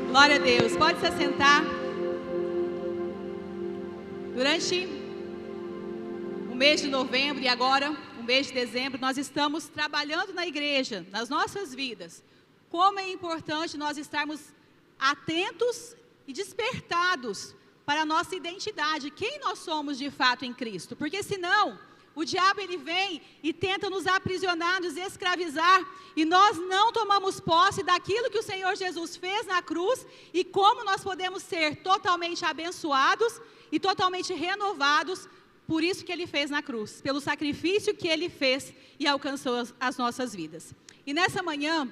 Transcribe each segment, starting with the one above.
Glória a Deus. Pode se assentar. Durante o mês de novembro e agora o mês de dezembro, nós estamos trabalhando na igreja, nas nossas vidas. Como é importante nós estarmos atentos e despertados para a nossa identidade, quem nós somos de fato em Cristo. Porque senão, o diabo ele vem e tenta nos aprisionar, nos escravizar, e nós não tomamos posse daquilo que o Senhor Jesus fez na cruz, e como nós podemos ser totalmente abençoados e totalmente renovados por isso que Ele fez na cruz, pelo sacrifício que Ele fez e alcançou as nossas vidas. E nessa manhã,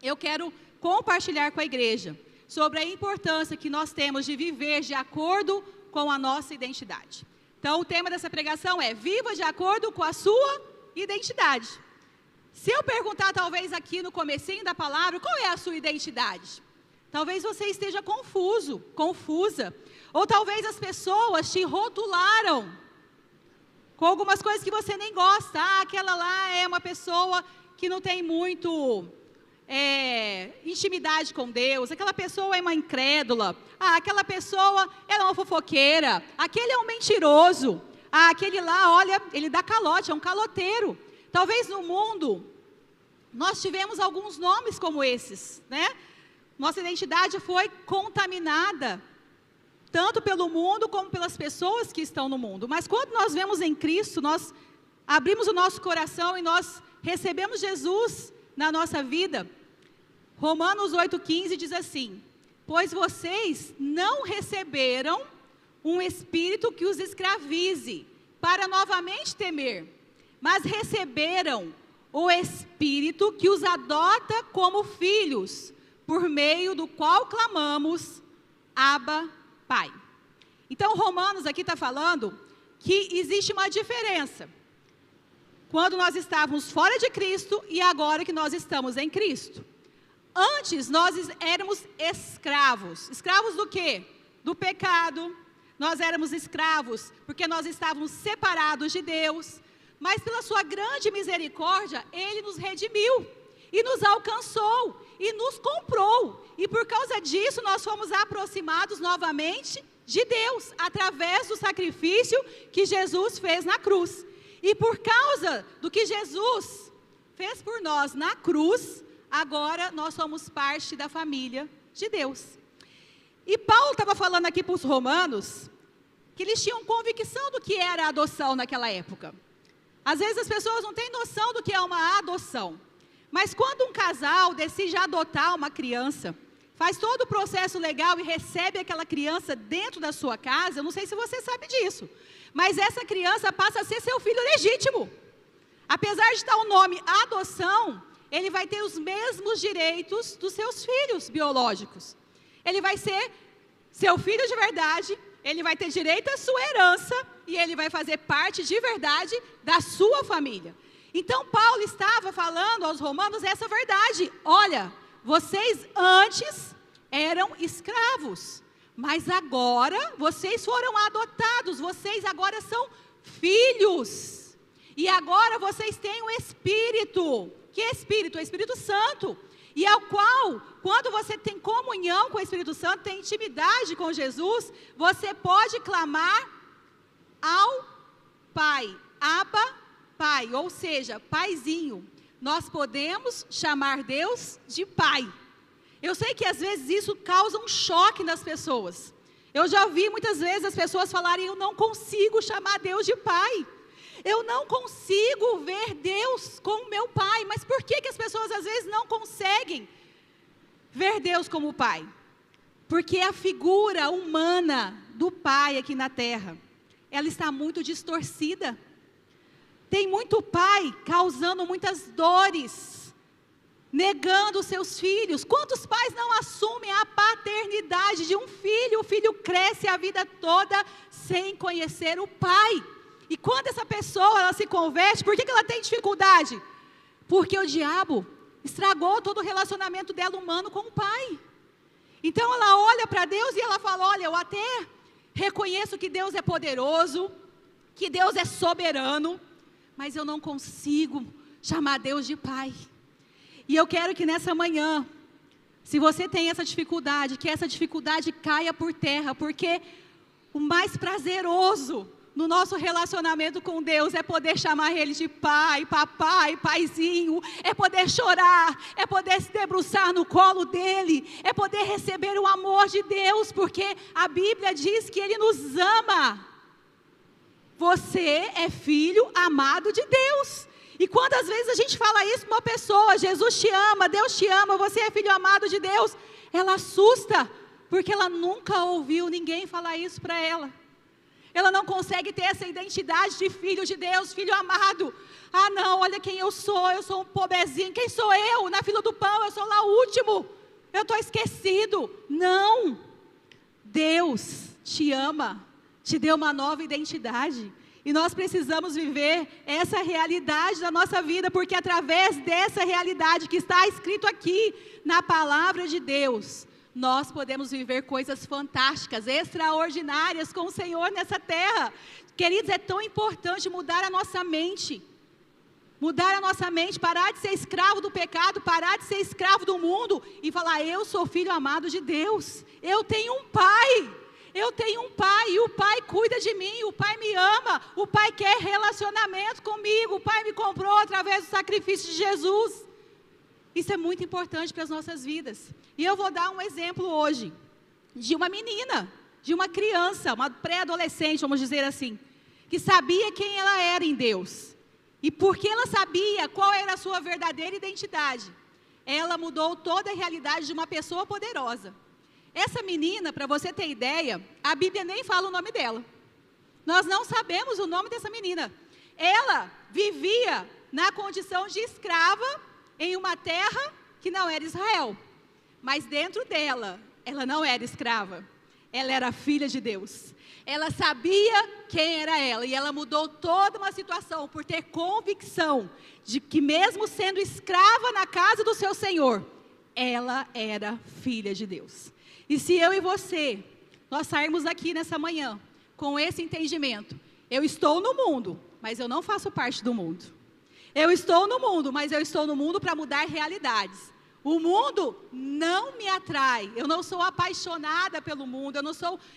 eu quero compartilhar com a igreja sobre a importância que nós temos de viver de acordo com a nossa identidade. Então, o tema dessa pregação é: viva de acordo com a sua identidade. Se eu perguntar, talvez aqui no comecinho da palavra, qual é a sua identidade? Talvez você esteja confuso, confusa. Ou talvez as pessoas te rotularam com algumas coisas que você nem gosta. Ah, aquela lá é uma pessoa que não tem muito intimidade com Deus, aquela pessoa é uma incrédula, aquela pessoa ela é uma fofoqueira, aquele é um mentiroso, aquele lá, olha, ele dá calote, é um caloteiro. Talvez no mundo nós tivemos alguns nomes como esses, né? Nossa identidade foi contaminada tanto pelo mundo como pelas pessoas que estão no mundo. Mas quando nós vemos em Cristo, nós abrimos o nosso coração e nós recebemos Jesus na nossa vida. Romanos 8,15 diz assim: pois vocês não receberam um espírito que os escravize para novamente temer, mas receberam o espírito que os adota como filhos, por meio do qual clamamos, Abba, Pai. Então Romanos aqui está falando que existe uma diferença quando nós estávamos fora de Cristo e agora que nós estamos em Cristo. Antes nós éramos escravos. Escravos do quê? Do pecado. Nós éramos escravos porque nós estávamos separados de Deus. Mas pela sua grande misericórdia, Ele nos redimiu e nos alcançou e nos comprou. E por causa disso nós fomos aproximados novamente de Deus, através do sacrifício que Jesus fez na cruz. E por causa do que Jesus fez por nós na cruz, agora nós somos parte da família de Deus. E Paulo estava falando aqui para os romanos, que eles tinham convicção do que era a adoção naquela época. Às vezes as pessoas não têm noção do que é uma adoção. Mas quando um casal decide adotar uma criança, faz todo o processo legal e recebe aquela criança dentro da sua casa, eu não sei se você sabe disso, mas essa criança passa a ser seu filho legítimo. Apesar de estar o nome adoção, ele vai ter os mesmos direitos dos seus filhos biológicos. Ele vai ser seu filho de verdade, ele vai ter direito à sua herança e ele vai fazer parte de verdade da sua família. Então Paulo estava falando aos romanos essa verdade: olha, vocês antes eram escravos, mas agora vocês foram adotados, vocês agora são filhos. E agora vocês têm o Espírito. Que Espírito? O Espírito Santo. E ao qual, quando você tem comunhão com o Espírito Santo, tem intimidade com Jesus, você pode clamar ao Pai, Abba, Pai, ou seja, Paizinho. Nós podemos chamar Deus de Pai. Eu sei que às vezes isso causa um choque nas pessoas. Eu já ouvi muitas vezes as pessoas falarem: eu não consigo chamar Deus de Pai. Eu não consigo ver Deus como meu Pai. Mas por que as pessoas às vezes não conseguem ver Deus como Pai? Porque a figura humana do Pai aqui na terra, ela está muito distorcida. Tem muito pai causando muitas dores, negando os seus filhos. Quantos pais não assumem a paternidade de um filho? O filho cresce a vida toda sem conhecer o pai. E quando essa pessoa ela se converte, por que ela tem dificuldade? Porque o diabo estragou todo o relacionamento dela humano com o pai. Então ela olha para Deus e ela fala: olha, eu até reconheço que Deus é poderoso, que Deus é soberano, mas eu não consigo chamar Deus de Pai. E eu quero que nessa manhã Se você tem essa dificuldade, que essa dificuldade caia por terra, porque o mais prazeroso no nosso relacionamento com Deus é poder chamar Ele de pai, papai, paizinho, é poder chorar, é poder se debruçar no colo dEle, é poder receber o amor de Deus, porque a Bíblia diz que Ele nos ama. Você é filho amado de Deus. E quantas vezes a gente fala isso para uma pessoa, Jesus te ama, Deus te ama, você é filho amado de Deus, ela assusta, porque ela nunca ouviu ninguém falar isso para ela. Ela não consegue ter essa identidade de filho de Deus, filho amado. Ah não, olha quem eu sou um pobrezinho, quem sou eu? Na fila do pão, eu sou lá o último, eu estou esquecido. Não, Deus te ama, te deu uma nova identidade. E nós precisamos viver essa realidade da nossa vida, porque através dessa realidade que está escrito aqui na palavra de Deus, nós podemos viver coisas fantásticas, extraordinárias com o Senhor nessa terra. Queridos, é tão importante mudar a nossa mente. Mudar a nossa mente, parar de ser escravo do pecado, parar de ser escravo do mundo e falar, eu sou filho amado de Deus. Eu tenho um pai. Eu tenho um pai e o pai cuida de mim, o pai me ama, o pai quer relacionamento comigo, o pai me comprou através do sacrifício de Jesus. Isso é muito importante para as nossas vidas. E eu vou dar um exemplo hoje de uma menina, de uma criança, uma pré-adolescente, vamos dizer assim, que sabia quem ela era em Deus. E porque ela sabia qual era a sua verdadeira identidade, ela mudou toda a realidade de uma pessoa poderosa. Essa menina, para você ter ideia, a Bíblia nem fala o nome dela. Nós não sabemos o nome dessa menina. Ela vivia na condição de escrava em uma terra que não era Israel. Mas dentro dela, ela não era escrava. Ela era filha de Deus. Ela sabia quem era ela. E ela mudou toda uma situação por ter convicção de que mesmo sendo escrava na casa do seu Senhor, ela era filha de Deus. E se eu e você, nós sairmos aqui nessa manhã com esse entendimento, eu estou no mundo, mas eu não faço parte do mundo. Eu estou no mundo, mas eu estou no mundo para mudar realidades. O mundo não me atrai, eu não sou apaixonada pelo mundo,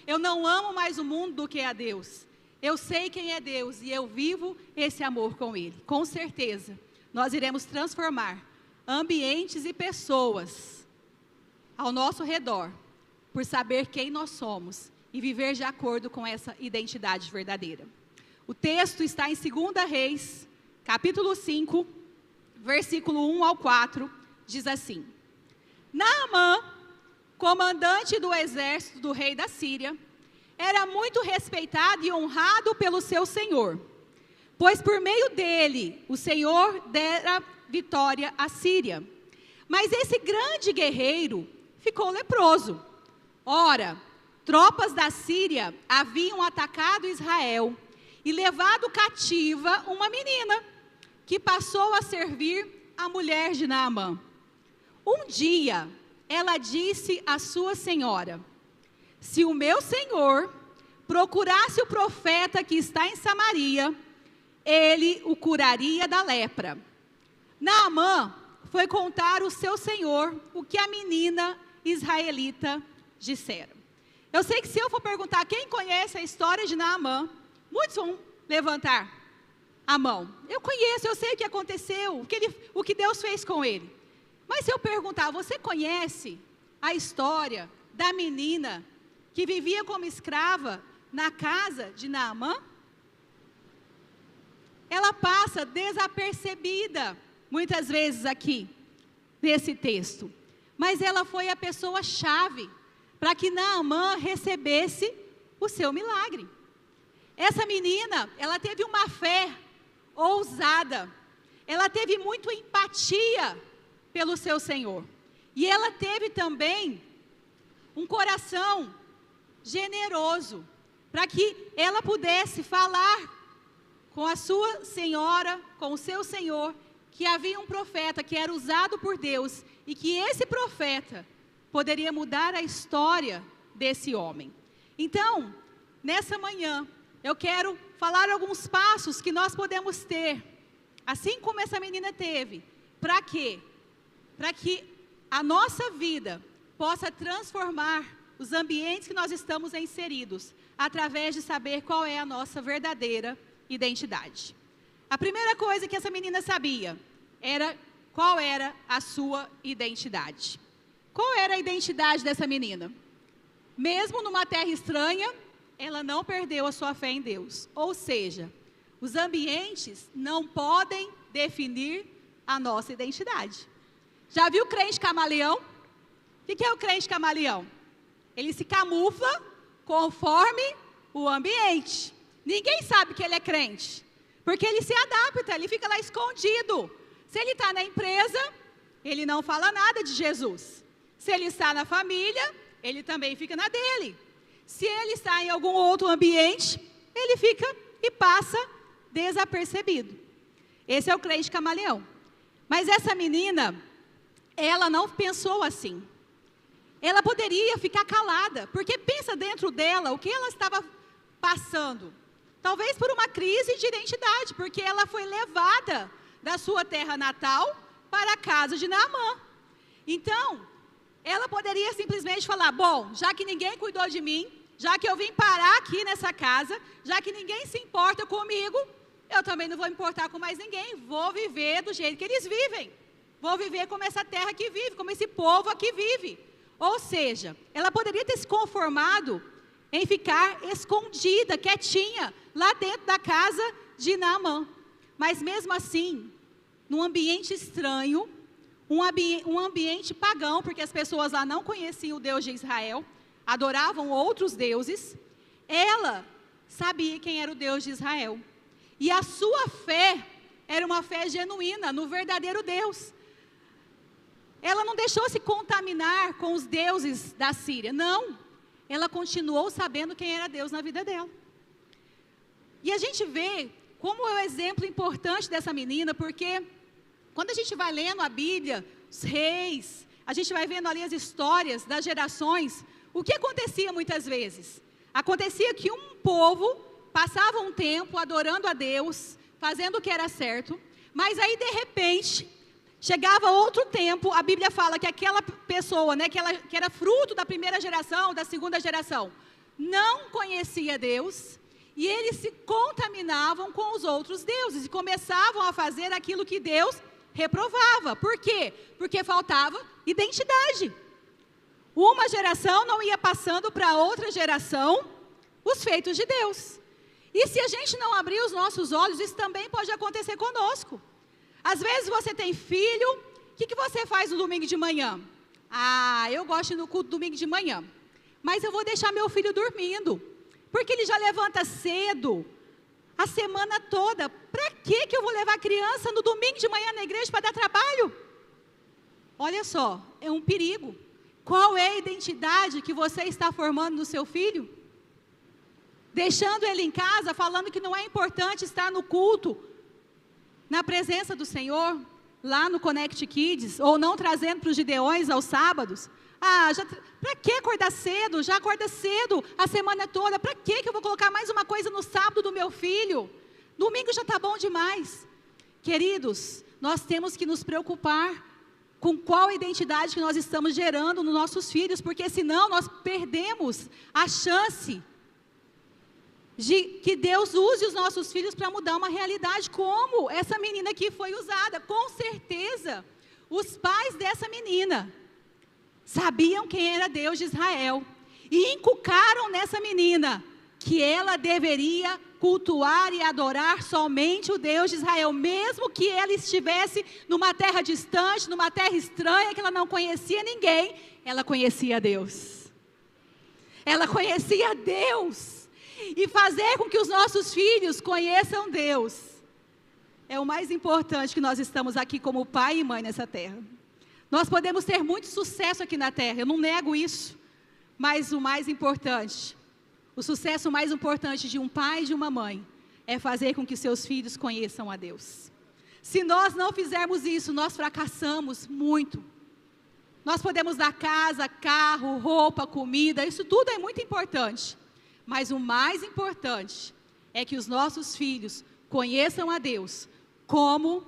eu não amo mais o mundo do que a Deus. Eu sei quem é Deus e eu vivo esse amor com Ele. Com certeza, nós iremos transformar ambientes e pessoas ao nosso redor, por saber quem nós somos e viver de acordo com essa identidade verdadeira. O texto está em 2 Reis, capítulo 5, versículo 1 ao 4, diz assim: Naamã, comandante do exército do rei da Síria, era muito respeitado e honrado pelo seu senhor, pois por meio dele o Senhor dera vitória à Síria. Mas esse grande guerreiro ficou leproso. Ora, tropas da Síria haviam atacado Israel e levado cativa uma menina, que passou a servir a mulher de Naamã. Um dia, ela disse à sua senhora: se o meu senhor procurasse o profeta que está em Samaria, ele o curaria da lepra. Naamã foi contar ao seu senhor o que a menina israelita dissera. Eu sei que se eu for perguntar quem conhece a história de Naamã, muitos vão levantar a mão. Eu conheço, eu sei o que aconteceu, o que Deus fez com ele. Mas se eu perguntar, você conhece a história da menina que vivia como escrava na casa de Naamã? Ela passa desapercebida, muitas vezes aqui, nesse texto. Mas ela foi a pessoa-chave para que Naamã recebesse o seu milagre. Essa menina, ela teve uma fé ousada. Ela teve muito empatia pelo seu Senhor. E ela teve também um coração generoso, para que ela pudesse falar com a sua senhora, com o seu Senhor, que havia um profeta que era usado por Deus, e que esse profeta poderia mudar a história desse homem. Então, nessa manhã, eu quero falar alguns passos que nós podemos ter, assim como essa menina teve. Para quê? Para que a nossa vida possa transformar os ambientes que nós estamos inseridos, através de saber qual é a nossa verdadeira identidade. A primeira coisa que essa menina sabia era qual era a sua identidade. Qual era a identidade dessa menina? Mesmo numa terra estranha, ela não perdeu a sua fé em Deus. Ou seja, os ambientes não podem definir a nossa identidade. Já viu o crente camaleão? O que é o crente camaleão? Ele se camufla conforme o ambiente. Ninguém sabe que ele é crente, porque ele se adapta, ele fica lá escondido. Se ele está na empresa, ele não fala nada de Jesus. Se ele está na família, ele também fica na dele. Se ele está em algum outro ambiente, ele fica e passa desapercebido. Esse é o crente camaleão. Mas essa menina, ela não pensou assim. Ela poderia ficar calada, porque pensa dentro dela o que ela estava passando. Talvez por uma crise de identidade, porque ela foi levada da sua terra natal para a casa de Naamã. Então, ela poderia simplesmente falar, bom, já que ninguém cuidou de mim, já que eu vim parar aqui nessa casa, já que ninguém se importa comigo, eu também não vou me importar com mais ninguém, vou viver do jeito que eles vivem. Vou viver como essa terra aqui vive, como esse povo aqui vive. Ou seja, ela poderia ter se conformado em ficar escondida, quietinha, lá dentro da casa de Naamã. Mas mesmo assim, num ambiente estranho, um ambiente pagão, porque as pessoas lá não conheciam o Deus de Israel, adoravam outros deuses, ela sabia quem era o Deus de Israel. E a sua fé era uma fé genuína no verdadeiro Deus. Ela não deixou se contaminar com os deuses da Síria, não. Ela continuou sabendo quem era Deus na vida dela. E a gente vê como é o exemplo importante dessa menina, porque quando a gente vai lendo a Bíblia, os reis, a gente vai vendo ali as histórias das gerações, o que acontecia muitas vezes? Acontecia que um povo passava um tempo adorando a Deus, fazendo o que era certo, mas aí de repente chegava outro tempo, a Bíblia fala que aquela pessoa, né, que era fruto da primeira geração, da segunda geração, não conhecia Deus, e eles se contaminavam com os outros deuses, e começavam a fazer aquilo que Deus reprovava. Por quê? Porque faltava identidade. Uma geração não ia passando para outra geração os feitos de Deus. E se a gente não abrir os nossos olhos, isso também pode acontecer conosco. Às vezes você tem filho, o que você faz no domingo de manhã? Ah, eu gosto de ir no culto domingo de manhã, mas eu vou deixar meu filho dormindo, porque ele já levanta cedo, a semana toda. Para que eu vou levar a criança no domingo de manhã na igreja para dar trabalho? Olha só, é um perigo. Qual é a identidade que você está formando no seu filho? Deixando ele em casa, falando que não é importante estar no culto, na presença do Senhor, lá no Connect Kids, ou não trazendo para os Gideões aos sábados. Ah, para que acordar cedo? Já acorda cedo a semana toda. Para que eu vou colocar mais uma coisa no sábado do meu filho? Domingo já está bom demais. Queridos, nós temos que nos preocupar com qual identidade que nós estamos gerando nos nossos filhos, porque senão nós perdemos a chance de que Deus use os nossos filhos para mudar uma realidade, como essa menina aqui foi usada. Com certeza, os pais dessa menina sabiam quem era Deus de Israel, e inculcaram nessa menina que ela deveria cultuar e adorar somente o Deus de Israel, mesmo que ela estivesse numa terra distante, numa terra estranha, que ela não conhecia ninguém, ela conhecia Deus. Ela conhecia Deus. E fazer com que os nossos filhos conheçam Deus é o mais importante, que nós estamos aqui como pai e mãe nessa terra. Nós podemos ter muito sucesso aqui na terra, eu não nego isso, mas o mais importante, o sucesso mais importante de um pai e de uma mãe, é fazer com que seus filhos conheçam a Deus. Se nós não fizermos isso, nós fracassamos muito. Nós podemos dar casa, carro, roupa, comida, isso tudo é muito importante. Mas o mais importante é que os nossos filhos conheçam a Deus como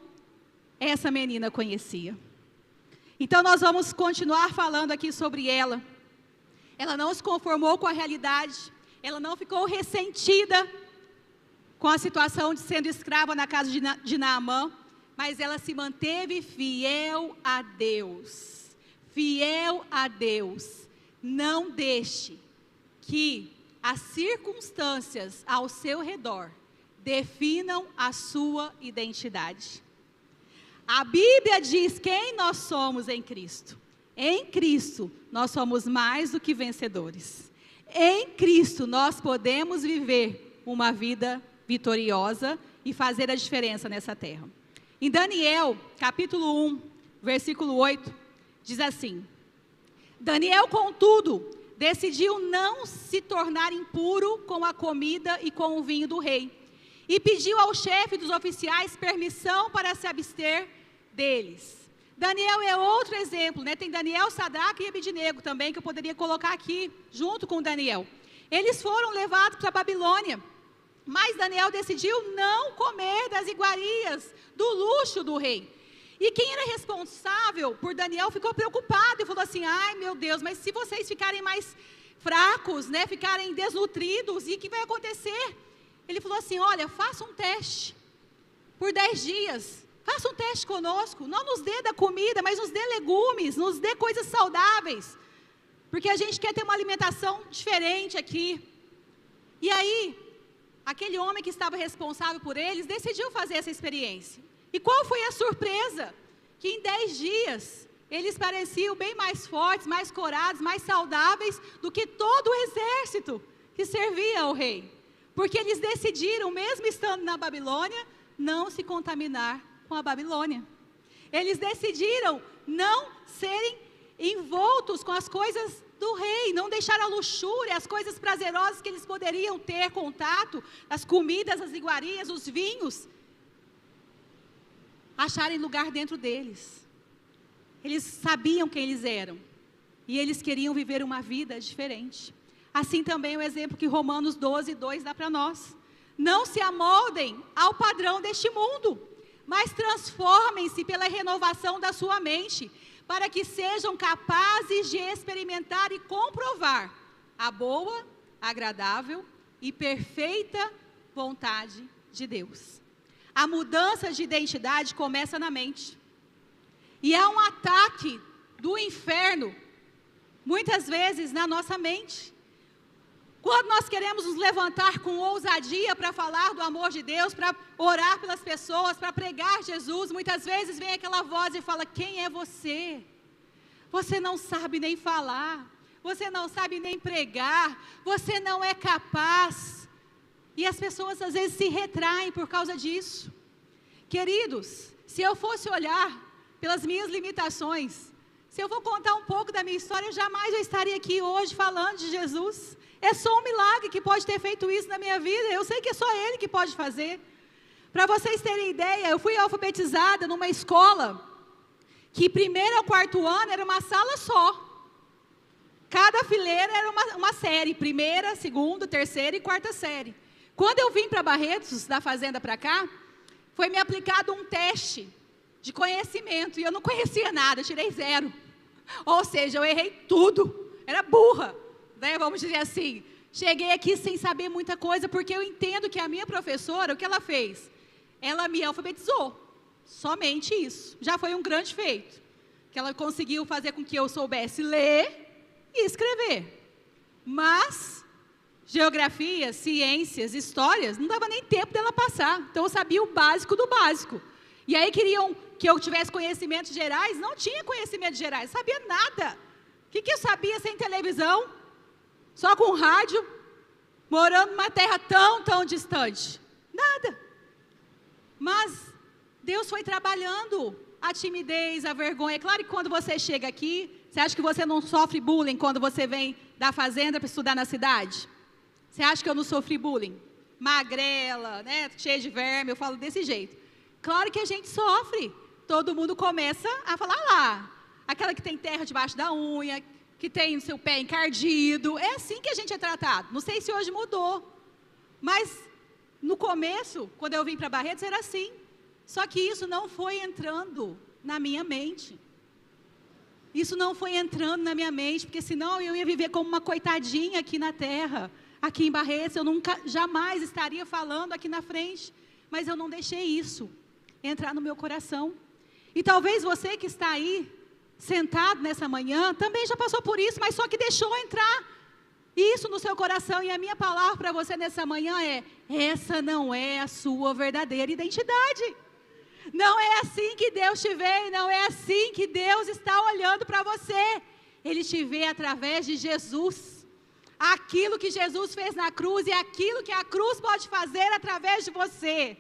essa menina conhecia. Então nós vamos continuar falando aqui sobre ela. Ela não se conformou com a realidade, ela não ficou ressentida com a situação de sendo escrava na casa de Naamã, mas ela se manteve fiel a Deus. Fiel a Deus. Não deixe que as circunstâncias ao seu redor definam a sua identidade. A Bíblia diz quem nós somos em Cristo. Em Cristo, nós somos mais do que vencedores. Em Cristo, nós podemos viver uma vida vitoriosa e fazer a diferença nessa terra. Em Daniel, capítulo 1, versículo 8, diz assim: Daniel, contudo, decidiu não se tornar impuro com a comida e com o vinho do rei, e pediu ao chefe dos oficiais permissão para se abster deles. Daniel é outro exemplo, né? Tem Daniel, Sadraque e Abednego também, que eu poderia colocar aqui, junto com Daniel. Eles foram levados para a Babilônia, mas Daniel decidiu não comer das iguarias, do luxo do rei. E quem era responsável por Daniel ficou preocupado e falou assim: ai meu Deus, mas se vocês ficarem mais fracos, né, ficarem desnutridos, e o que vai acontecer? Ele falou assim: olha, faça um teste por 10 dias. Faça um teste conosco, não nos dê da comida, mas nos dê legumes, nos dê coisas saudáveis, porque a gente quer ter uma alimentação diferente aqui. E aí, aquele homem que estava responsável por eles, decidiu fazer essa experiência. E qual foi a surpresa? Que em 10 dias, eles pareciam bem mais fortes, mais corados, mais saudáveis do que todo o exército que servia ao rei. Porque eles decidiram, mesmo estando na Babilônia, não se contaminar com a Babilônia. Eles decidiram não serem envoltos com as coisas do rei, não deixar a luxúria, as coisas prazerosas que eles poderiam ter contato, as comidas, as iguarias, os vinhos, acharem lugar dentro deles. Eles sabiam quem eles eram e eles queriam viver uma vida diferente. Assim também o exemplo que Romanos 12:2 dá para nós. Não se amoldem ao padrão deste mundo, mas transformem-se pela renovação da sua mente, para que sejam capazes de experimentar e comprovar a boa, agradável e perfeita vontade de Deus. A mudança de identidade começa na mente. E há um ataque do inferno, muitas vezes, na nossa mente. Quando nós queremos nos levantar com ousadia para falar do amor de Deus, para orar pelas pessoas, para pregar Jesus, muitas vezes vem aquela voz e fala: quem é você? Você não sabe nem falar, você não sabe nem pregar, você não é capaz. E as pessoas às vezes se retraem por causa disso. Queridos, se eu fosse olhar pelas minhas limitações, se eu vou contar um pouco da minha história, jamais eu estaria aqui hoje falando de Jesus. É só um milagre que pode ter feito isso na minha vida. Eu sei que é só Ele que pode fazer. Para vocês terem ideia, eu fui alfabetizada numa escola que primeiro ao quarto ano era uma sala só. Cada fileira era uma série, primeira, segunda, terceira e quarta série. Quando eu vim para Barretos, da fazenda para cá, foi me aplicado um teste de conhecimento, e eu não conhecia nada, eu tirei 0. Ou seja, eu errei tudo, era burra, né? Vamos dizer assim. Cheguei aqui sem saber muita coisa, porque eu entendo que a minha professora, o que ela fez? Ela me alfabetizou, somente isso. Já foi um grande feito, que ela conseguiu fazer com que eu soubesse ler e escrever. Mas geografia, ciências, histórias, não dava nem tempo dela passar. Então eu sabia o básico do básico. E aí queriam que eu tivesse conhecimentos gerais, não tinha conhecimentos gerais, sabia nada. O que eu sabia sem televisão? Só com rádio, morando numa terra tão distante? Nada. Mas Deus foi trabalhando a timidez, a vergonha. É claro que quando você chega aqui, você acha que você não sofre bullying quando você vem da fazenda para estudar na cidade? Você acha que eu não sofri bullying? Magrela, né, cheia de verme, eu falo desse jeito. Claro que a gente sofre. Todo mundo começa a falar lá. Aquela que tem terra debaixo da unha, que tem o seu pé encardido. É assim que a gente é tratado. Não sei se hoje mudou. Mas no começo, quando eu vim para Barretos, era assim. Só que isso não foi entrando na minha mente. isso não foi entrando na minha mente, porque senão eu ia viver como uma coitadinha aqui na terra, aqui em Barretos, eu nunca, jamais estaria falando aqui na frente, mas eu não deixei isso entrar no meu coração. E talvez você que está aí, sentado nessa manhã, também já passou por isso, mas só que deixou entrar isso no seu coração. E a minha palavra para você nessa manhã é: essa não é a sua verdadeira identidade. Não é assim que Deus te vê, não é assim que Deus está olhando para você. Ele te vê através de Jesus. Aquilo que Jesus fez na cruz e aquilo que a cruz pode fazer através de você.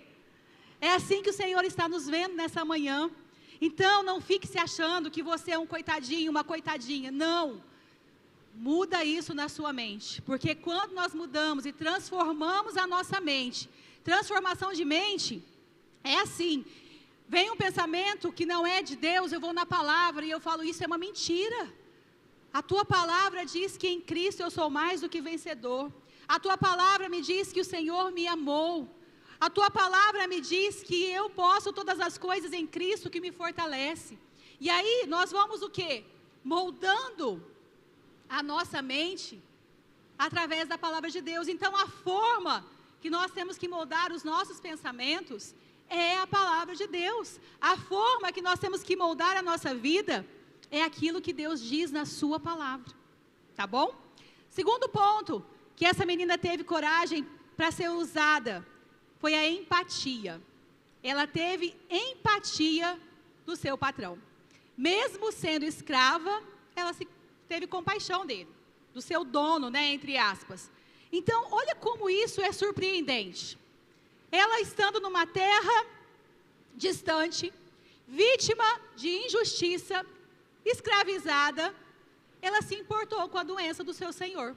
É assim que o Senhor está nos vendo nessa manhã. Então, não fique se achando que você é um coitadinho, uma coitadinha. Não. Muda isso na sua mente. Porque quando nós mudamos e transformamos a nossa mente, transformação de mente é assim. Vem um pensamento que não é de Deus, eu vou na palavra e eu falo: isso é uma mentira. A tua palavra diz que em Cristo eu sou mais do que vencedor. A tua palavra me diz que o Senhor me amou. A tua palavra me diz que eu posso todas as coisas em Cristo que me fortalece. E aí nós vamos o quê? Moldando a nossa mente através da palavra de Deus. Então a forma que nós temos que moldar os nossos pensamentos é a palavra de Deus. A forma que nós temos que moldar a nossa vida é aquilo que Deus diz na sua palavra. Tá bom? Segundo ponto, que essa menina teve coragem para ser usada, foi a empatia. Ela teve empatia do seu patrão. Mesmo sendo escrava, ela teve compaixão dele, do seu dono, né, entre aspas. Então, olha como isso é surpreendente. Ela estando numa terra distante, vítima de injustiça, escravizada, ela se importou com a doença do seu senhor.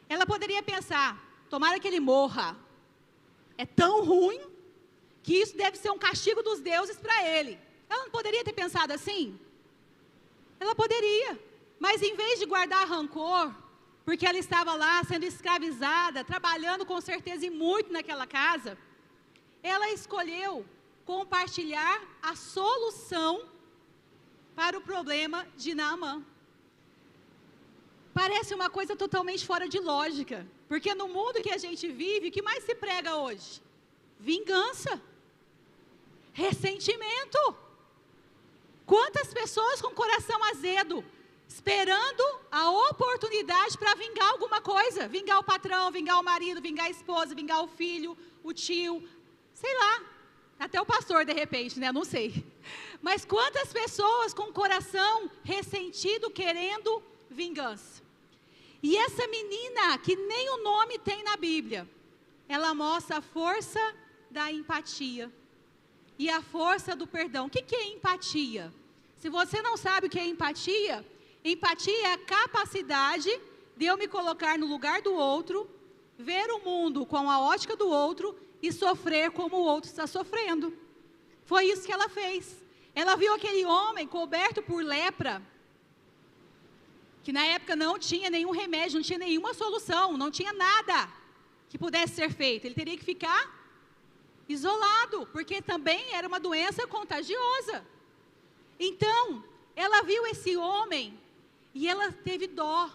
Ela poderia pensar: tomara que ele morra. É tão ruim que isso deve ser um castigo dos deuses para ele. Ela não poderia ter pensado assim? Ela poderia, mas em vez de guardar rancor, porque ela estava lá sendo escravizada, trabalhando com certeza e muito naquela casa, ela escolheu compartilhar a solução para o problema de Naamã. Parece uma coisa totalmente fora de lógica, porque no mundo que a gente vive, o que mais se prega hoje? Vingança, ressentimento. Quantas pessoas com coração azedo, esperando a oportunidade para vingar alguma coisa, vingar o patrão, vingar o marido, vingar a esposa, vingar o filho, o tio, sei lá, até o pastor de repente, né? Não sei. Mas quantas pessoas com coração ressentido, querendo vingança. E essa menina, que nem o nome tem na Bíblia, ela mostra a força da empatia e a força do perdão. O que é empatia? Se você não sabe o que é empatia, empatia é a capacidade de eu me colocar no lugar do outro, ver o mundo com a ótica do outro e sofrer como o outro está sofrendo. Foi isso que ela fez. Ela viu aquele homem coberto por lepra, que na época não tinha nenhum remédio, não tinha nenhuma solução, não tinha nada que pudesse ser feito. Ele teria que ficar isolado, porque também era uma doença contagiosa. Então, ela viu esse homem e ela teve dó,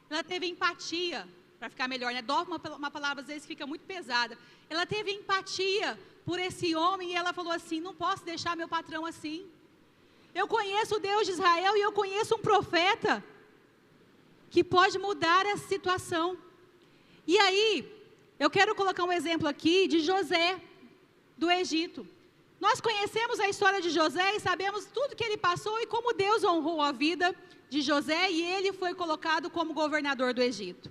ela teve empatia, para ficar melhor, né? Dó é uma palavra às vezes fica muito pesada. Ela teve empatia por esse homem e ela falou assim: não posso deixar meu patrão assim. Eu conheço o Deus de Israel e eu conheço um profeta que pode mudar essa situação. E aí, eu quero colocar um exemplo aqui de José, do Egito. Nós conhecemos a história de José e sabemos tudo que ele passou e como Deus honrou a vida de José e ele foi colocado como governador do Egito.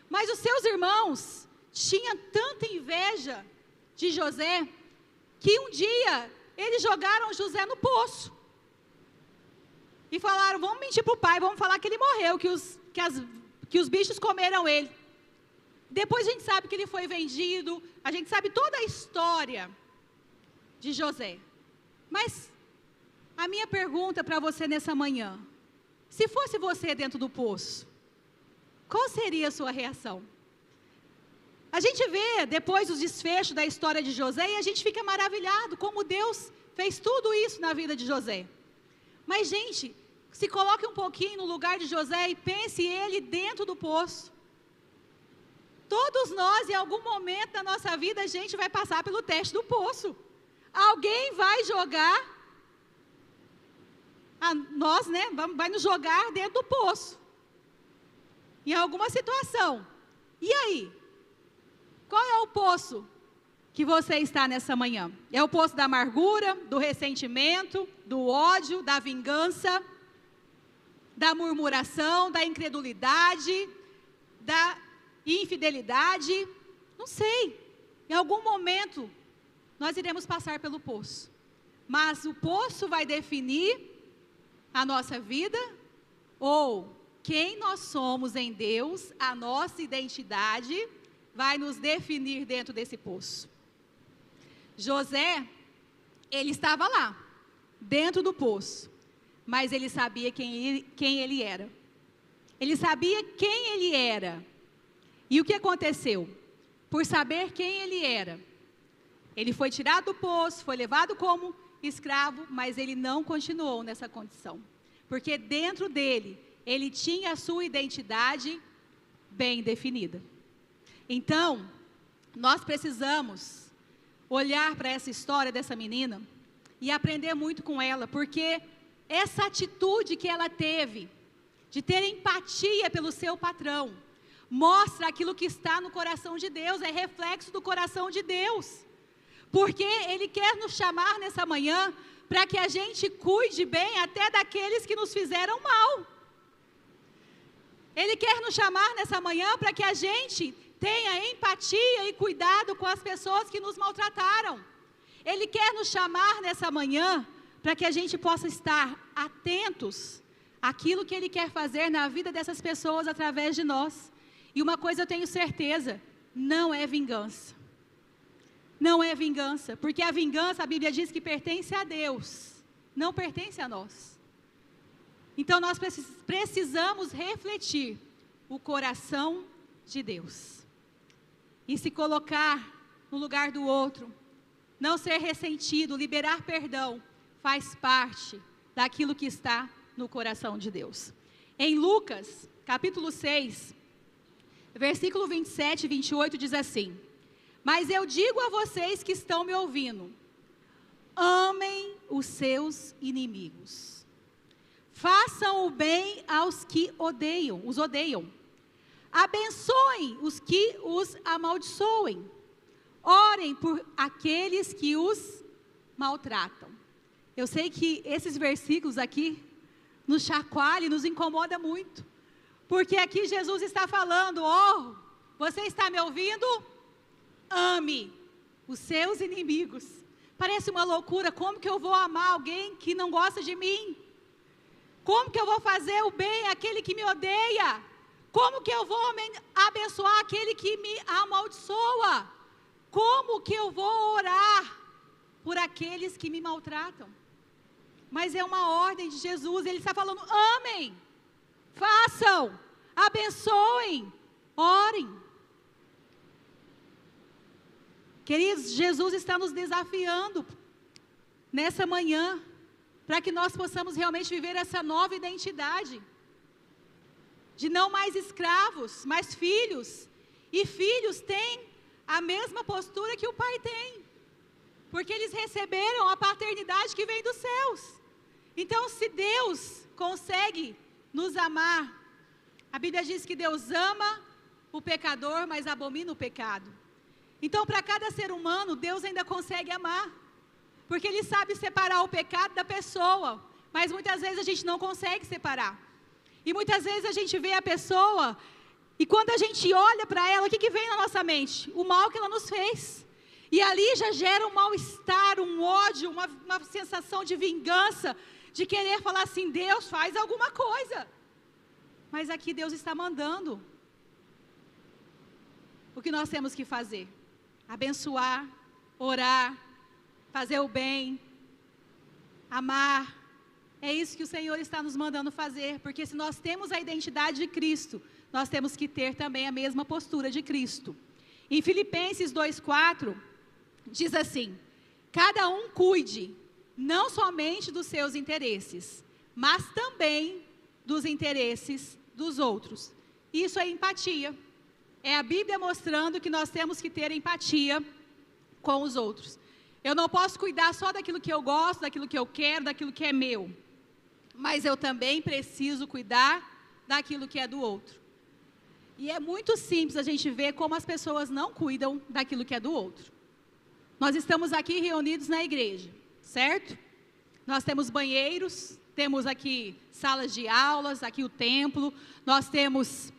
Mas os seus irmãos tinham tanta inveja de José, que um dia eles jogaram José no poço. E falaram: vamos mentir para o pai, vamos falar que ele morreu, que os bichos comeram ele. Depois a gente sabe que ele foi vendido, a gente sabe toda a história de José. Mas a minha pergunta para você nessa manhã: se fosse você dentro do poço, qual seria a sua reação? A gente vê depois os desfechos da história de José e a gente fica maravilhado como Deus fez tudo isso na vida de José. Mas, gente, se coloque um pouquinho no lugar de José e pense ele dentro do poço. Todos nós, em algum momento da nossa vida, a gente vai passar pelo teste do poço. Alguém vai jogar, nós, né, vai nos jogar dentro do poço, em alguma situação. E aí? Qual é o poço que você está nessa manhã? É o poço da amargura, do ressentimento, do ódio, da vingança, da murmuração, da incredulidade, da infidelidade? Não sei. Em algum momento nós iremos passar pelo poço. Mas o poço vai definir a nossa vida, ou quem nós somos em Deus, a nossa identidade, vai nos definir dentro desse poço. José, ele estava lá, dentro do poço, mas ele sabia quem ele era. Ele sabia quem ele era. E o que aconteceu? Por saber quem ele era, ele foi tirado do poço, foi levado como escravo, mas ele não continuou nessa condição. Porque dentro dele, ele tinha a sua identidade bem definida. Então, nós precisamos olhar para essa história dessa menina e aprender muito com ela, porque essa atitude que ela teve, de ter empatia pelo seu patrão, mostra aquilo que está no coração de Deus, é reflexo do coração de Deus. Porque Ele quer nos chamar nessa manhã para que a gente cuide bem até daqueles que nos fizeram mal. Ele quer nos chamar nessa manhã para que a gente tenha empatia e cuidado com as pessoas que nos maltrataram. Ele quer nos chamar nessa manhã para que a gente possa estar atentos àquilo que Ele quer fazer na vida dessas pessoas através de nós. E uma coisa eu tenho certeza, não é vingança. Não é vingança, porque a vingança, a Bíblia diz que pertence a Deus, não pertence a nós. Então nós precisamos refletir o coração de Deus. E se colocar no lugar do outro, não ser ressentido, liberar perdão, faz parte daquilo que está no coração de Deus. Em Lucas, capítulo 6, versículo 27 e 28 diz assim: mas eu digo a vocês que estão me ouvindo, amem os seus inimigos, façam o bem aos que os odeiam, abençoem os que os amaldiçoem, orem por aqueles que os maltratam. Eu sei que esses versículos aqui nos chacoalham, nos incomoda muito, porque aqui Jesus está falando: você está me ouvindo? Ame os seus inimigos. Parece uma loucura. Como que eu vou amar alguém que não gosta de mim? Como que eu vou fazer o bem àquele que me odeia? Como que eu vou abençoar aquele que me amaldiçoa? Como que eu vou orar por aqueles que me maltratam? Mas é uma ordem de Jesus. Ele está falando: amem, façam, abençoem, orem. Queridos, Jesus está nos desafiando nessa manhã, para que nós possamos realmente viver essa nova identidade, de não mais escravos, mas filhos. E filhos têm a mesma postura que o pai tem, porque eles receberam a paternidade que vem dos céus. Então, se Deus consegue nos amar, a Bíblia diz que Deus ama o pecador, mas abomina o pecado. Então, para cada ser humano, Deus ainda consegue amar, porque Ele sabe separar o pecado da pessoa, mas muitas vezes a gente não consegue separar. E muitas vezes a gente vê a pessoa, e quando a gente olha para ela, o que vem na nossa mente? O mal que ela nos fez. E ali já gera um mal-estar, um ódio, uma sensação de vingança, de querer falar assim: Deus, faz alguma coisa. Mas aqui Deus está mandando o que nós temos que fazer: abençoar, orar, fazer o bem, amar. É isso que o Senhor está nos mandando fazer, porque se nós temos a identidade de Cristo, nós temos que ter também a mesma postura de Cristo. Em Filipenses 2:4, diz assim: cada um cuide não somente dos seus interesses, mas também dos interesses dos outros. Isso é empatia. É a Bíblia mostrando que nós temos que ter empatia com os outros. Eu não posso cuidar só daquilo que eu gosto, daquilo que eu quero, daquilo que é meu. Mas eu também preciso cuidar daquilo que é do outro. E é muito simples a gente ver como as pessoas não cuidam daquilo que é do outro. Nós estamos aqui reunidos na igreja, certo? Nós temos banheiros, temos aqui salas de aulas, aqui o templo, nós temos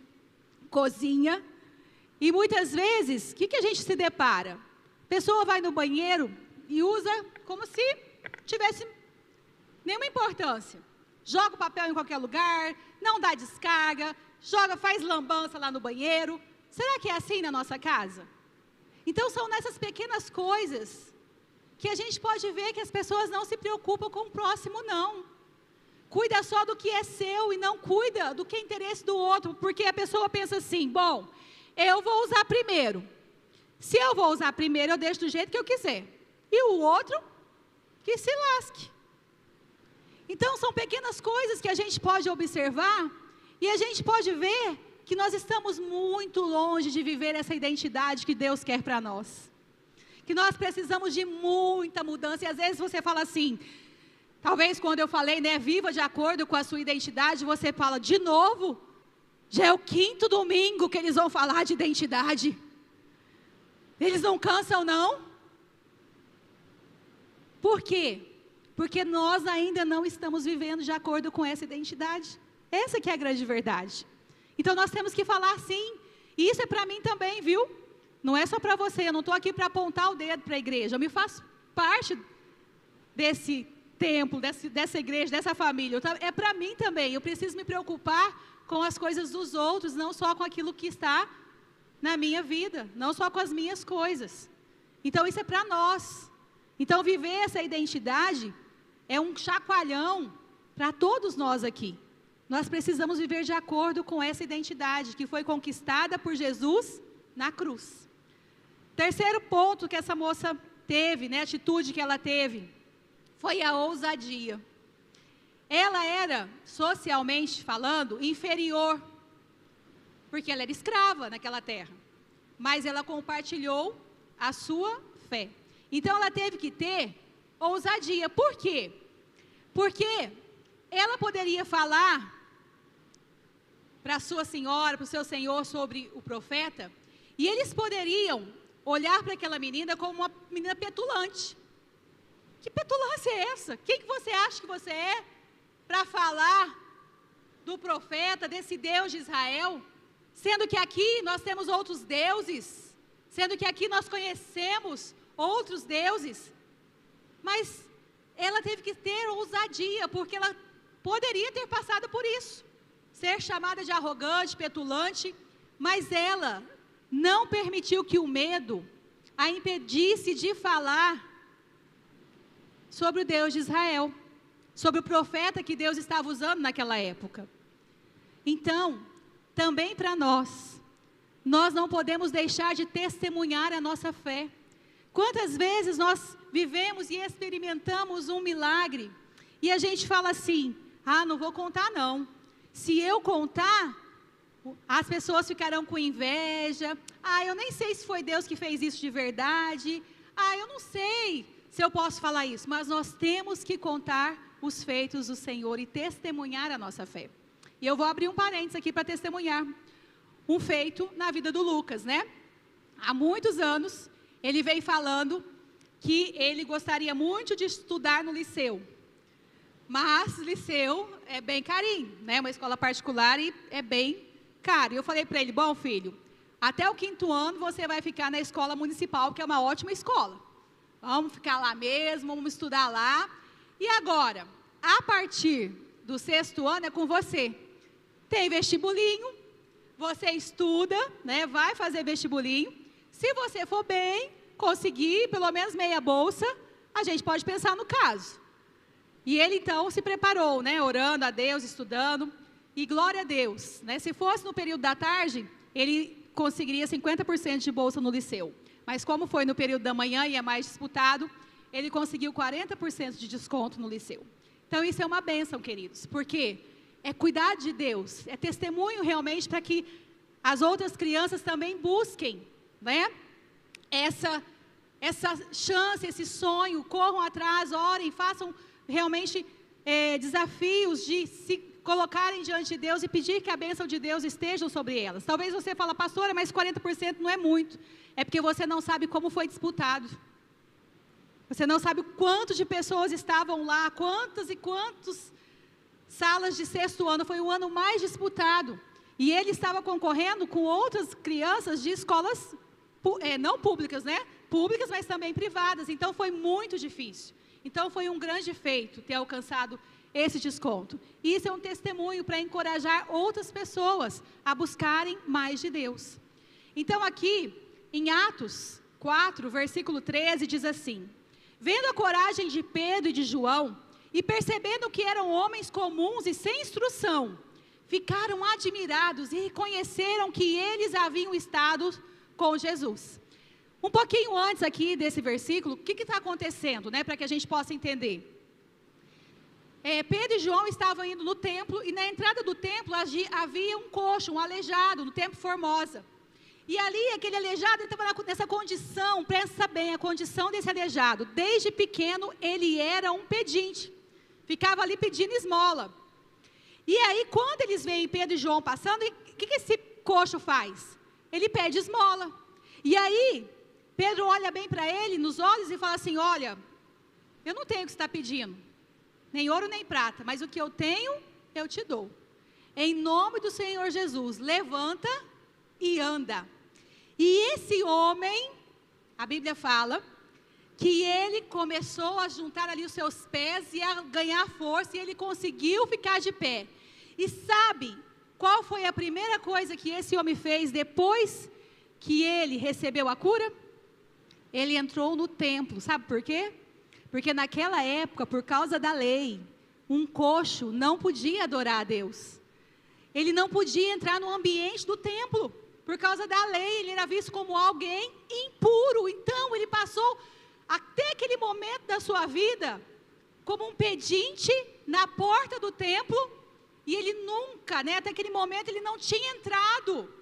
cozinha. E muitas vezes, o que a gente se depara? A pessoa vai no banheiro e usa como se tivesse nenhuma importância. Joga o papel em qualquer lugar, não dá descarga, faz lambança lá no banheiro. Será que é assim na nossa casa? Então são nessas pequenas coisas que a gente pode ver que as pessoas não se preocupam com o próximo, não. Cuida só do que é seu e não cuida do que é interesse do outro, porque a pessoa pensa assim, bom, eu vou usar primeiro. Se eu vou usar primeiro, eu deixo do jeito que eu quiser. E o outro, que se lasque. Então, são pequenas coisas que a gente pode observar e a gente pode ver que nós estamos muito longe de viver essa identidade que Deus quer para nós. Que nós precisamos de muita mudança. E às vezes você fala assim, talvez quando eu falei, né, viva de acordo com a sua identidade, você fala, de novo? Já é o 5º domingo que eles vão falar de identidade. Eles não cansam, não? Por quê? Porque nós ainda não estamos vivendo de acordo com essa identidade. Essa que é a grande verdade. Então nós temos que falar sim. E isso é para mim também, viu? Não é só para você, eu não estou aqui para apontar o dedo para a igreja. Eu me faço parte desse templo, dessa igreja, dessa família. É para mim também. Eu preciso me preocupar com as coisas dos outros, não só com aquilo que está na minha vida, não só com as minhas coisas. Então isso é para nós. Então viver essa identidade é um chacoalhão para todos nós aqui. Nós precisamos viver de acordo com essa identidade que foi conquistada por Jesus na cruz. Terceiro ponto que essa moça teve, né, atitude que ela teve, foi a ousadia. Ela era, socialmente falando, inferior, porque ela era escrava naquela terra. Mas ela compartilhou a sua fé. Então ela teve que ter ousadia. Por quê? Porque ela poderia falar para a sua senhora, para o seu senhor sobre o profeta, e eles poderiam olhar para aquela menina como uma menina petulante. Que petulância é essa? Quem que você acha que você é para falar do profeta, desse Deus de Israel? Sendo que aqui nós temos outros deuses, sendo que aqui nós conhecemos outros deuses. Mas ela teve que ter ousadia, porque ela poderia ter passado por isso, ser chamada de arrogante, petulante, mas ela não permitiu que o medo a impedisse de falar sobre o Deus de Israel, sobre o profeta que Deus estava usando naquela época. Então, também para nós não podemos deixar de testemunhar a nossa fé. Quantas vezes nós vivemos e experimentamos um milagre, e a gente fala assim, não vou contar não. Se eu contar, as pessoas ficarão com inveja. Eu nem sei se foi Deus que fez isso de verdade. Eu não sei se eu posso falar isso. Mas nós temos que contar os feitos do Senhor e testemunhar a nossa fé. E eu vou abrir um parênteses aqui para testemunhar um feito na vida do Lucas, né? Há muitos anos, ele veio falando que ele gostaria muito de estudar no liceu. Mas liceu é bem carinho, né? Uma escola particular e é bem caro. E eu falei para ele, bom filho, até o 5º ano você vai ficar na escola municipal, que é uma ótima escola. Vamos ficar lá mesmo, vamos estudar lá. E agora, a partir do 6º ano é com você. Tem vestibulinho, você estuda, né? Vai fazer vestibulinho. Se você for bem, conseguir pelo menos meia bolsa, a gente pode pensar no caso. E ele então se preparou, né? Orando a Deus, estudando. E glória a Deus, né? Se fosse no período da tarde, ele conseguiria 50% de bolsa no liceu. Mas como foi no período da manhã e é mais disputado, ele conseguiu 40% de desconto no liceu. Então isso é uma bênção, queridos, porque é cuidar de Deus, é testemunho realmente para que as outras crianças também busquem, né? Essa chance, esse sonho, corram atrás, orem, façam realmente desafios de se colocarem diante de Deus e pedir que a bênção de Deus esteja sobre elas. Talvez você fale, pastora, mas 40% não é muito. É porque você não sabe como foi disputado. Você não sabe quanto de pessoas estavam lá, quantas e quantas salas de sexto ano, foi o ano mais disputado. E ele estava concorrendo com outras crianças de escolas não públicas, né? Públicas, mas também privadas. Então foi muito difícil. Então foi um grande feito ter alcançado esse desconto. Isso é um testemunho para encorajar outras pessoas a buscarem mais de Deus. Então aqui, em Atos 4, versículo 13, diz assim: vendo a coragem de Pedro e de João, e percebendo que eram homens comuns e sem instrução, ficaram admirados e reconheceram que eles haviam estado com Jesus. Um pouquinho antes aqui desse versículo, o que está acontecendo, né, para que a gente possa entender? Pedro e João estavam indo no templo, e na entrada do templo havia um coxo, um aleijado, no templo Formosa. E ali, aquele aleijado estava nessa condição, presta bem, a condição desse aleijado. Desde pequeno, ele era um pedinte. Ficava ali pedindo esmola. E aí, quando eles veem Pedro e João passando, o que esse coxo faz? Ele pede esmola. E aí, Pedro olha bem para ele, nos olhos, e fala assim: olha, eu não tenho o que você está pedindo, nem ouro nem prata, mas o que eu tenho, eu te dou. Em nome do Senhor Jesus, levanta e anda. E esse homem, a Bíblia fala, que ele começou a juntar ali os seus pés e a ganhar força, e ele conseguiu ficar de pé. E sabe qual foi a primeira coisa que esse homem fez depois que ele recebeu a cura? Ele entrou no templo. Sabe por quê? Porque naquela época, por causa da lei, um coxo não podia adorar a Deus. Ele não podia entrar no ambiente do templo. Por causa da lei, ele era visto como alguém impuro. Então, ele passou até aquele momento da sua vida como um pedinte na porta do templo. E ele nunca, até aquele momento, ele não tinha entrado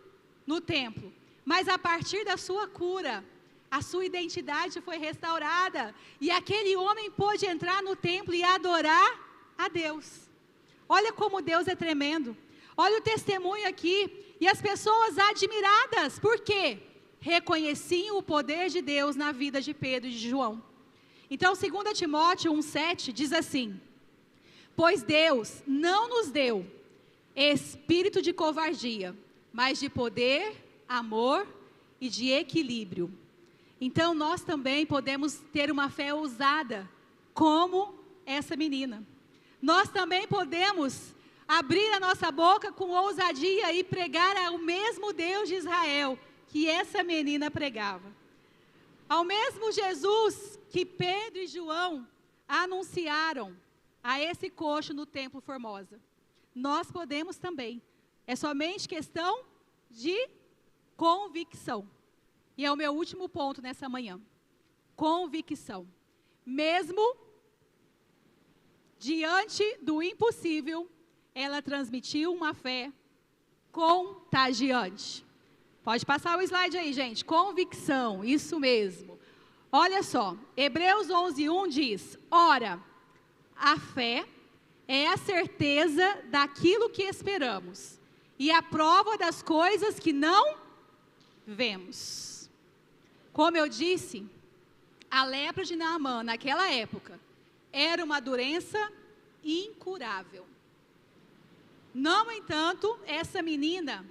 no templo. Mas a partir da sua cura, a sua identidade foi restaurada. E aquele homem pôde entrar no templo e adorar a Deus. Olha como Deus é tremendo. Olha o testemunho aqui. E as pessoas admiradas, por quê? Reconheciam o poder de Deus na vida de Pedro e de João. Então, 2 Timóteo 1,7 diz assim: pois Deus não nos deu espírito de covardia, mas de poder, amor e de equilíbrio. Então, nós também podemos ter uma fé ousada, como essa menina. Nós também podemos abrir a nossa boca com ousadia e pregar ao mesmo Deus de Israel que essa menina pregava. Ao mesmo Jesus que Pedro e João anunciaram a esse coxo no templo Formosa. Nós podemos também. É somente questão de convicção. E é o meu último ponto nessa manhã. Convicção. Mesmo diante do impossível, ela transmitiu uma fé contagiante. Pode passar o slide aí, gente. Convicção, isso mesmo. Olha só, Hebreus 11:1 diz: ora, a fé é a certeza daquilo que esperamos e a prova das coisas que não vemos. Como eu disse, a lepra de Naamã, naquela época, era uma doença incurável. No entanto, essa menina,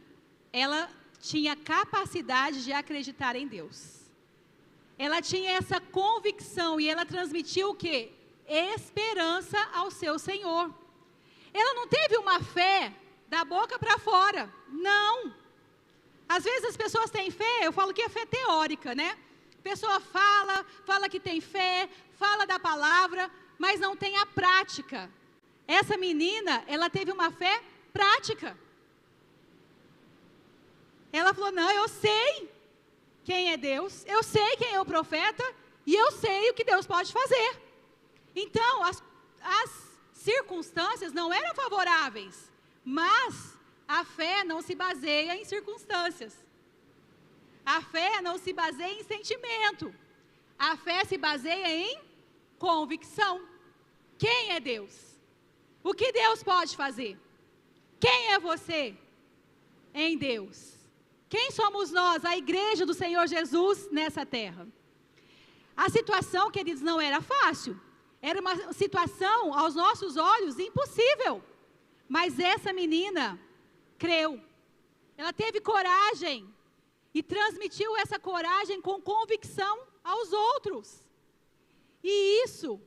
ela tinha capacidade de acreditar em Deus. Ela tinha essa convicção e ela transmitiu o quê? Esperança ao seu Senhor. Ela não teve uma fé da boca para fora, não. Às vezes as pessoas têm fé, eu falo que é fé teórica, né? A pessoa fala que tem fé, fala da palavra, mas não tem a prática. Essa menina, ela teve uma fé prática. Ela falou: não, eu sei quem é Deus, eu sei quem é o profeta, e eu sei o que Deus pode fazer. Então, as circunstâncias não eram favoráveis, mas a fé não se baseia em circunstâncias. A fé não se baseia em sentimento. A fé se baseia em convicção. Quem é Deus? O que Deus pode fazer? Quem é você em Deus? Quem somos nós, a igreja do Senhor Jesus nessa terra? A situação, queridos, não era fácil. Era uma situação, aos nossos olhos, impossível. Mas essa menina creu. Ela teve coragem e transmitiu essa coragem com convicção aos outros. E isso,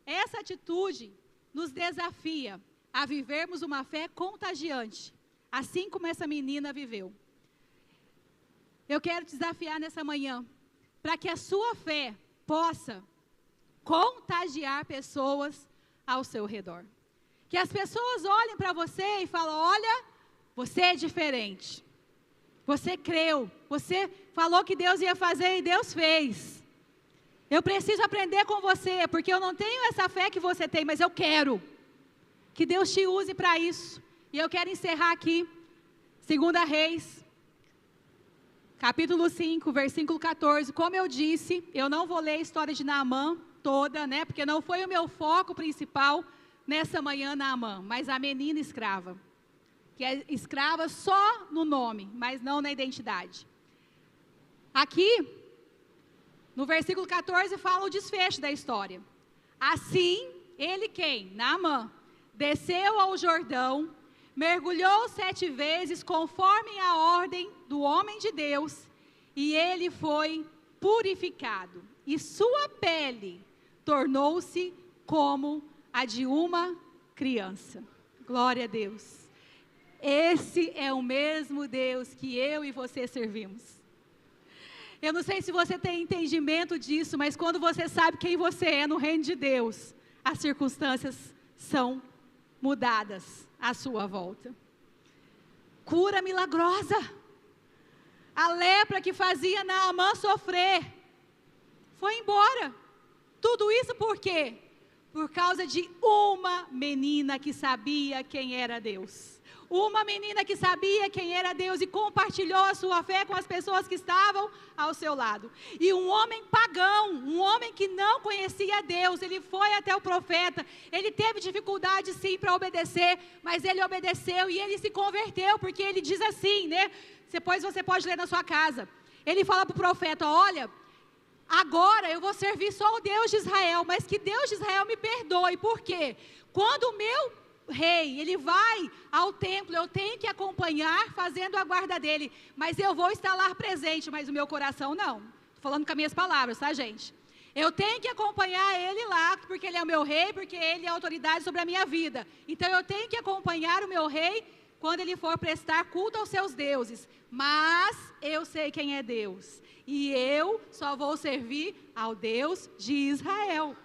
essa atitude, nos desafia a vivermos uma fé contagiante, assim como essa menina viveu. Eu quero te desafiar nessa manhã, para que a sua fé possa contagiar pessoas ao seu redor. Que as pessoas olhem para você e falem: olha, você é diferente. Você creu, você falou que Deus ia fazer e Deus fez. Eu preciso aprender com você, porque eu não tenho essa fé que você tem, mas eu quero que Deus te use para isso. E eu quero encerrar aqui, 2 Reis, capítulo 5, versículo 14. Como eu disse, eu não vou ler a história de Naamã toda, né? Porque não foi o meu foco principal nessa manhã, Naamã, mas a menina escrava, que é escrava só no nome, mas não na identidade. Aqui, no versículo 14, fala o desfecho da história. Assim, ele quem? Naamã, desceu ao Jordão, mergulhou 7 vezes, conforme a ordem do homem de Deus, e ele foi purificado, e sua pele tornou-se como a de uma criança. Glória a Deus. Esse é o mesmo Deus que eu e você servimos. Eu não sei se você tem entendimento disso, mas quando você sabe quem você é no reino de Deus, as circunstâncias são mudadas à sua volta. Cura milagrosa. A lepra que fazia Naamã sofrer foi embora. Tudo isso por quê? Por causa de uma menina que sabia quem era Deus. Uma menina que sabia quem era Deus e compartilhou a sua fé com as pessoas que estavam ao seu lado. E um homem pagão, um homem que não conhecia Deus, ele foi até o profeta, ele teve dificuldade sim para obedecer, mas ele obedeceu e ele se converteu, porque ele diz assim, né? Depois você pode ler na sua casa. Ele fala para o profeta: olha, agora eu vou servir só o Deus de Israel, mas que Deus de Israel me perdoe. Por quê? Quando o meu rei, ele vai ao templo, eu tenho que acompanhar fazendo a guarda dele, mas eu vou estar lá presente, mas o meu coração não. Estou falando com as minhas palavras, tá, gente? Eu tenho que acompanhar ele lá, porque ele é o meu rei, porque ele é a autoridade sobre a minha vida. Então eu tenho que acompanhar o meu rei quando ele for prestar culto aos seus deuses, mas eu sei quem é Deus, e eu só vou servir ao Deus de Israel.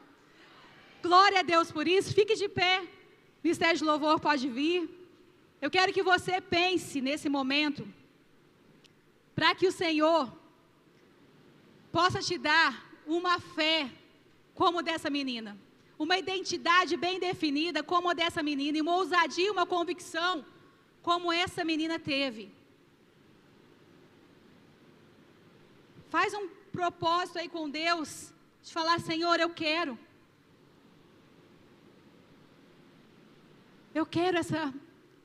Glória a Deus por isso. Fique de pé. Ministério de Louvor pode vir. Eu quero que você pense nesse momento, para que o Senhor possa te dar uma fé como dessa menina, uma identidade bem definida como a dessa menina, e uma ousadia, uma convicção como essa menina teve. Faz um propósito aí com Deus, de falar: Senhor, eu quero essa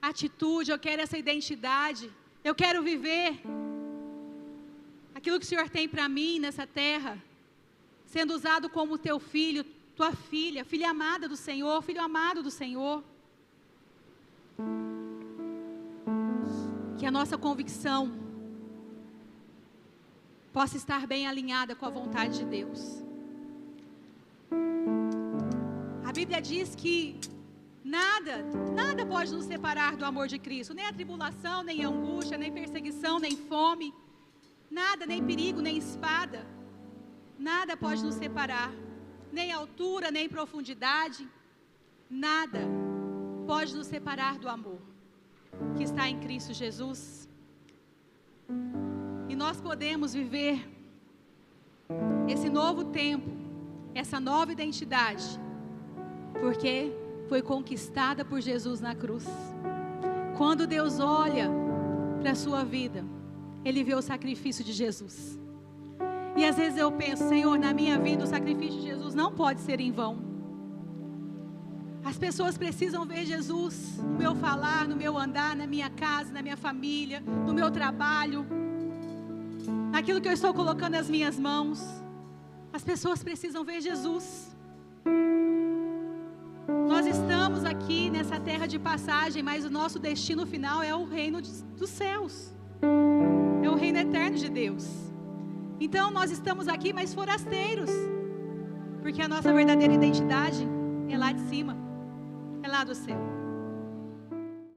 atitude, eu quero essa identidade, eu quero viver aquilo que o Senhor tem para mim nessa terra, sendo usado como teu filho, tua filha, filha amada do Senhor, filho amado do Senhor. Que a nossa convicção possa estar bem alinhada com a vontade de Deus. A Bíblia diz que nada pode nos separar do amor de Cristo, nem a tribulação, nem a angústia, nem perseguição, nem fome, nada, nem perigo, nem espada, nada pode nos separar, nem altura, nem profundidade, nada pode nos separar do amor que está em Cristo Jesus. E nós podemos viver esse novo tempo, essa nova identidade, porque foi conquistada por Jesus na cruz. Quando Deus olha para a sua vida, Ele vê o sacrifício de Jesus. E às vezes eu penso, Senhor, na minha vida o sacrifício de Jesus não pode ser em vão. As pessoas precisam ver Jesus no meu falar, no meu andar, na minha casa, na minha família, no meu trabalho, naquilo que eu estou colocando nas minhas mãos. As pessoas precisam ver Jesus. Nós estamos aqui nessa terra de passagem, mas o nosso destino final é o reino dos céus. É o reino eterno de Deus. Então nós estamos aqui, mas forasteiros, porque a nossa verdadeira identidade é lá de cima, é lá do céu.